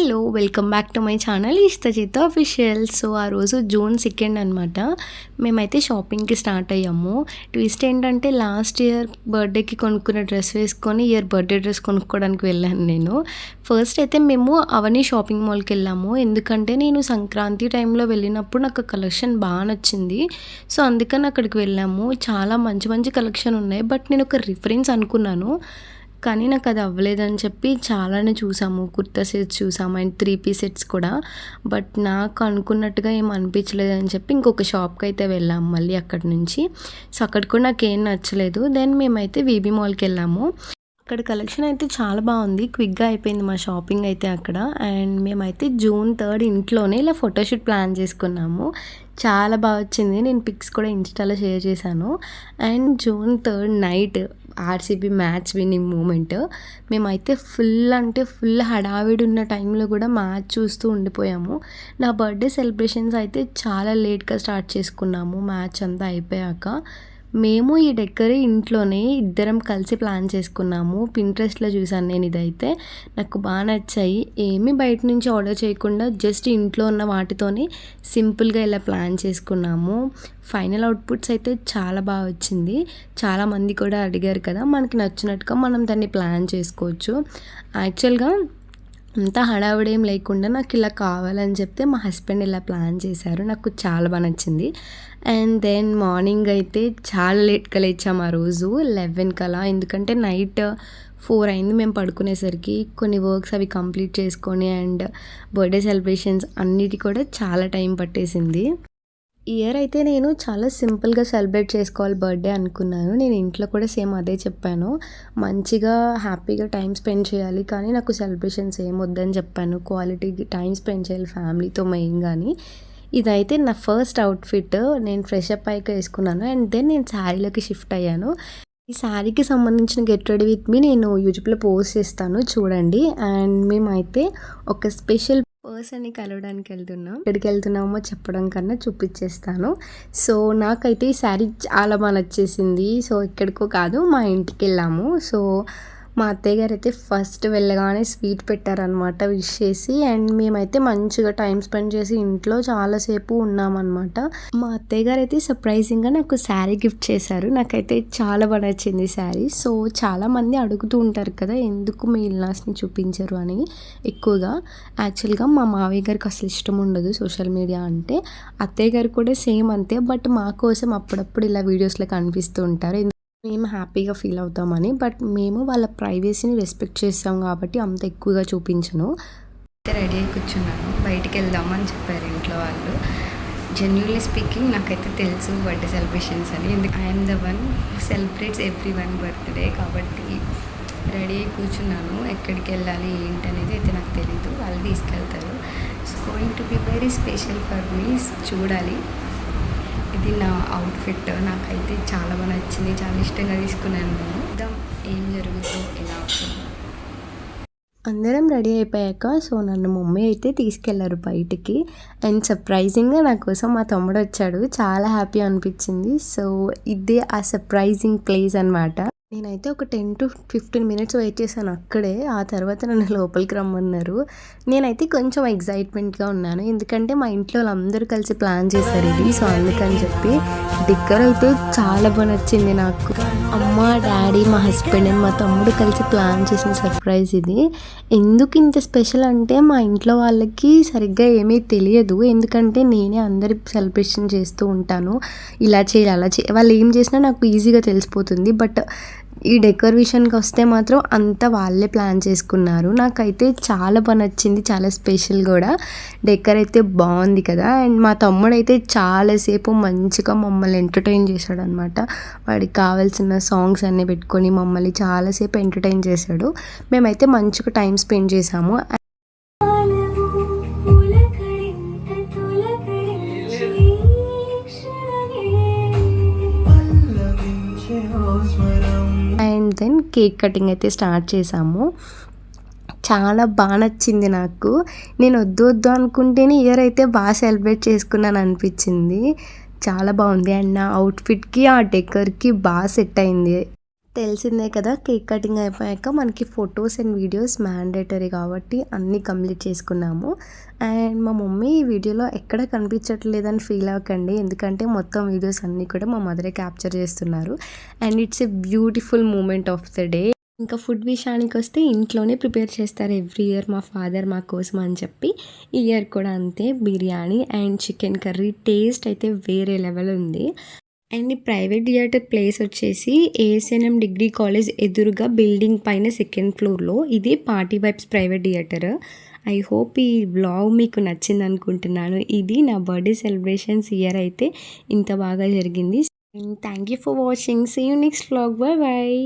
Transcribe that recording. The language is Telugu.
Hello welcome back to my channel Ishtajit official. So ఆ రోజు జూన్ 2 అనమాట. మేమైతే షాపింగ్కి స్టార్ట్ అయ్యాము. ట్విస్ట్ ఏంటంటే లాస్ట్ ఇయర్ బర్త్డేకి కొనుక్కున్న డ్రెస్ వేసుకొని బర్త్డే డ్రెస్ కొనుక్కోవడానికి వెళ్ళాను నేను. ఫస్ట్ అయితే మేము అవని షాపింగ్ మాల్కి వెళ్ళాము. ఎందుకంటే నేను సంక్రాంతి టైంలో వెళ్ళినప్పుడు నాకు కలెక్షన్ బాగా నచ్చింది. సో అందుకని అక్కడికి వెళ్ళాము. చాలా మంచి మంచి కలెక్షన్ ఉన్నాయి. బట్ నేను ఒక రిఫరెన్స్ అనుకున్నాను, కానీ నాకు అది అవ్వలేదని చెప్పి చాలానే చూసాము. కుర్తా సెట్స్ చూసాము అండ్ 3 పీస్ సెట్స్ కూడా. బట్ నాకు అనుకున్నట్టుగా ఏం అనిపించలేదని చెప్పి ఇంకొక షాప్కి అయితే వెళ్ళాము మళ్ళీ అక్కడి నుంచి. సో అక్కడ కూడా నాకు ఏం నచ్చలేదు. దెన్ మేమైతే వీబీ మాల్కి వెళ్ళాము. అక్కడ కలెక్షన్ అయితే చాలా బాగుంది. క్విక్గా అయిపోయింది మా షాపింగ్ అయితే అక్కడ. అండ్ మేమైతే జూన్ 3 ఇంట్లోనే ఇలా ఫోటోషూట్ ప్లాన్ చేసుకున్నాము. చాలా బాగా వచ్చింది. నేను పిక్స్ కూడా ఇన్స్టాలో షేర్ చేశాను. And June 3 night RCB match winning moment. మేమైతే ఫుల్ హడావిడి ఉన్న టైంలో కూడా మ్యాచ్ చూస్తూ ఉండిపోయాము. నా బర్త్డే సెలబ్రేషన్స్ అయితే చాలా లేట్గా స్టార్ట్ చేసుకున్నాము. మ్యాచ్ అంతా అయిపోయాక మేము ఈ డెకర్ ఇంట్లోనే ఇద్దరం కలిసి ప్లాన్ చేసుకున్నాము. పింట్రెస్ట్లో చూసాను నేను. ఇదైతే నాకు బాగా నచ్చాయి. ఏమీ బయట నుంచి ఆర్డర్ చేయకుండా జస్ట్ ఇంట్లో ఉన్న వాటితోనే సింపుల్గా ఇలా ప్లాన్ చేసుకున్నాము. ఫైనల్ అవుట్పుట్స్ అయితే చాలా బాగా వచ్చింది. చాలామంది కూడా అడిగారు కదా, మనకి నచ్చినట్టుగా మనం దాన్ని ప్లాన్ చేసుకోవచ్చు. యాక్చువల్గా అంతా హడావిడేం లేకుండా నాకు ఇలా కావాలని చెప్తే మా హస్బెండ్ ఇలా ప్లాన్ చేశారు. నాకు చాలా బాగా నచ్చింది. అండ్ దెన్ మార్నింగ్ అయితే చాలా లేట్గా లేచాము ఆ రోజు 11 అలా. ఎందుకంటే నైట్ 4 అయింది మేము పడుకునేసరికి. కొన్ని వర్క్స్ అవి కంప్లీట్ చేసుకొని అండ్ బర్త్డే సెలబ్రేషన్స్ అన్నిటి కూడా చాలా టైం పట్టేసింది. ఇయర్ అయితే నేను చాలా సింపుల్గా సెలబ్రేట్ చేసుకోవాలి బర్త్డే అనుకున్నాను. నేను ఇంట్లో కూడా సేమ్ అదే చెప్పాను. మంచిగా హ్యాపీగా టైం స్పెండ్ చేయాలి, కానీ నాకు సెలబ్రేషన్స్ ఏం వద్దని చెప్పాను. క్వాలిటీ టైం స్పెండ్ చేయాలి ఫ్యామిలీతో మెయిన్. కానీ ఇదైతే నా ఫస్ట్ అవుట్ఫిట్. నేను ఫ్రెష్ అప్ అయ్యాక వేసుకున్నాను. అండ్ దెన్ నేను శారీలోకి షిఫ్ట్ అయ్యాను. ఈ శారీకి సంబంధించిన గెట్ రెడీ విత్ మీ నేను యూట్యూబ్లో పోస్ట్ చేస్తాను, చూడండి. అండ్ మేమైతే ఒక స్పెషల్ పర్సన్ని కలవడానికి వెళ్తున్నాం. ఎక్కడికి వెళ్తున్నామో చెప్పడం కన్నా చూపించేస్తాను. సో నాకైతే ఈ శారీ చాలా బాగా నచ్చేసింది. సో ఎక్కడికో కాదు, మా ఇంటికి వెళ్ళాము. సో మా అత్తయ్య గారు అయితే ఫస్ట్ వెళ్ళగానే స్వీట్ పెట్టారనమాట విష్ చేసి. అండ్ మేమైతే మంచిగా టైం స్పెండ్ చేసి ఇంట్లో చాలాసేపు ఉన్నామన్నమాట. మా అత్తయ్య గారు అయితే సర్ప్రైజింగ్గా నాకు శారీ గిఫ్ట్ చేశారు. నాకైతే చాలా బాగా నచ్చింది శారీ. సో చాలామంది అడుగుతూ ఉంటారు కదా, ఎందుకు మీ ఇల్లాస్ని చూపించరు అని ఎక్కువగా. యాక్చువల్గా మా మావయ్య గారికి అసలు ఇష్టం ఉండదు సోషల్ మీడియా అంటే. అత్తయ్య గారు కూడా సేమ్ అంతే. బట్ మా కోసం అప్పుడప్పుడు ఇలా వీడియోస్లో కనిపిస్తూ ఉంటారు. మేము హ్యాపీగా ఫీల్ అవుతామని. బట్ మేము వాళ్ళ ప్రైవసీని రెస్పెక్ట్ చేస్తాం కాబట్టి అంత ఎక్కువగా చూపించను. రెడీ అయి కూర్చున్నాను. బయటికి వెళ్దామని చెప్పారు ఇంట్లో వాళ్ళు. జెన్యున్లీ స్పీకింగ్ నాకైతే తెలుసు బర్త్డే సెలబ్రేషన్స్ అని. ఎందుకు I'm the one celebrates every one birthday కాబట్టి రెడీ అయి కూర్చున్నాను. ఎక్కడికి వెళ్ళాలి ఏంటి అనేది అయితే నాకు తెలీదు, వాళ్ళు తీసుకెళ్తారు. It's going to be very special for me. చూడాలి. ఇది నా అవుట్ఫిట్. నాకైతే చాలా బాగా నచ్చింది. చాలా ఇష్టంగా తీసుకున్నాను నేను. ఏం జరుగుతుందో ఎలా అవుతుందో. అందరం రెడీ అయిపోయాక సో నన్ను మమ్మీ అయితే తీసుకెళ్లారు బయటికి. అండ్ సర్ప్రైజింగ్గా నా కోసం మా తమ్ముడు వచ్చాడు. చాలా హ్యాపీ అనిపించింది. సో ఇదే ఆ సర్ప్రైజింగ్ ప్లేస్ అనమాట. నేనైతే ఒక 10 to 15 minutes వెయిట్ చేశాను అక్కడే. ఆ తర్వాత నన్ను లోపలికి రమ్మన్నారు. నేనైతే కొంచెం ఎగ్జైట్మెంట్గా ఉన్నాను, ఎందుకంటే మా ఇంట్లో వాళ్ళందరూ కలిసి ప్లాన్ చేశారు ఇది. సో అందుకని చెప్పి డెకర్ అయితే చాలా బాగా నచ్చింది నాకు. అమ్మ, డాడీ, మా హస్బెండ్ అండ్ మా తమ్ముడు కలిసి ప్లాన్ చేసిన సర్ప్రైజ్ ఇది. ఎందుకు ఇంత స్పెషల్ అంటే మా ఇంట్లో వాళ్ళకి సరిగ్గా ఏమీ తెలియదు. ఎందుకంటే నేనే అందరి సెలబ్రేషన్ చేస్తూ ఉంటాను. ఇలా చేయాలి అలా చేయాలి, వాళ్ళు ఏం చేసినా నాకు ఈజీగా తెలిసిపోతుంది. బట్ ఈ డెకర్ విషయానికి వస్తే మాత్రం అంతా వాళ్ళే ప్లాన్ చేసుకున్నారు. నాకైతే చాలా బాగా నచ్చింది, చాలా స్పెషల్ కూడా. డెకర్ అయితే బాగుంది కదా. అండ్ మా తమ్ముడు అయితే చాలాసేపు మంచిగా మమ్మల్ని ఎంటర్టైన్ చేశాడు అనమాట. వాడికి కావాల్సిన సాంగ్స్ అన్నీ పెట్టుకొని మమ్మల్ని చాలాసేపు ఎంటర్టైన్ చేశాడు. మేమైతే మంచిగా టైం స్పెండ్ చేసాము. అండ్ దెన్ కేక్ కటింగ్ అయితే స్టార్ట్ చేసాము. చాలా బాగా నచ్చింది నాకు. నేను వద్దు అనుకుంటేనే ఇయర్ అయితే బాగా సెలబ్రేట్ చేసుకున్నాను అనిపించింది. చాలా బాగుంది. అండ్ నా అవుట్ఫిట్కి ఆ డెకర్కి బాగా సెట్ అయింది. తెలిసిందే కదా, కేక్ కటింగ్ అయిపోయాక మనకి ఫొటోస్ అండ్ వీడియోస్ మ్యాండేటరీ కాబట్టి అన్నీ కంప్లీట్ చేసుకున్నాము. అండ్ మా మమ్మీ ఈ వీడియోలో ఎక్కడ కనిపించట్లేదని ఫీల్ అవ్వకండి, ఎందుకంటే మొత్తం వీడియోస్ అన్నీ కూడా మా మదరే క్యాప్చర్ చేస్తున్నారు. And it's a beautiful moment of the day. ఇంకా ఫుడ్ విషయానికి వస్తే ఇంట్లోనే ప్రిపేర్ చేస్తారు ఎవ్రీ ఇయర్ మా ఫాదర్ మా కోసం అని చెప్పి. ఈ ఇయర్ కూడా అంతే, biryani and chicken curry. Taste అయితే వేరే లెవెల్ ఉంది. అండ్ ఈ ప్రైవేట్ థియేటర్ ప్లేస్ వచ్చేసి ఏఎస్ఎన్ఎం డిగ్రీ కాలేజ్ ఎదురుగా బిల్డింగ్ పైన సెకండ్ ఫ్లోర్లో. ఇది party vibes private theatre. I hope ఈ వ్లాగ్ మీకు నచ్చింది అనుకుంటున్నాను. ఇది నా బర్త్డే సెలబ్రేషన్స్ ఇయర్ అయితే ఇంత బాగా జరిగింది. Thank you for watching. See you next vlog. Bye bye.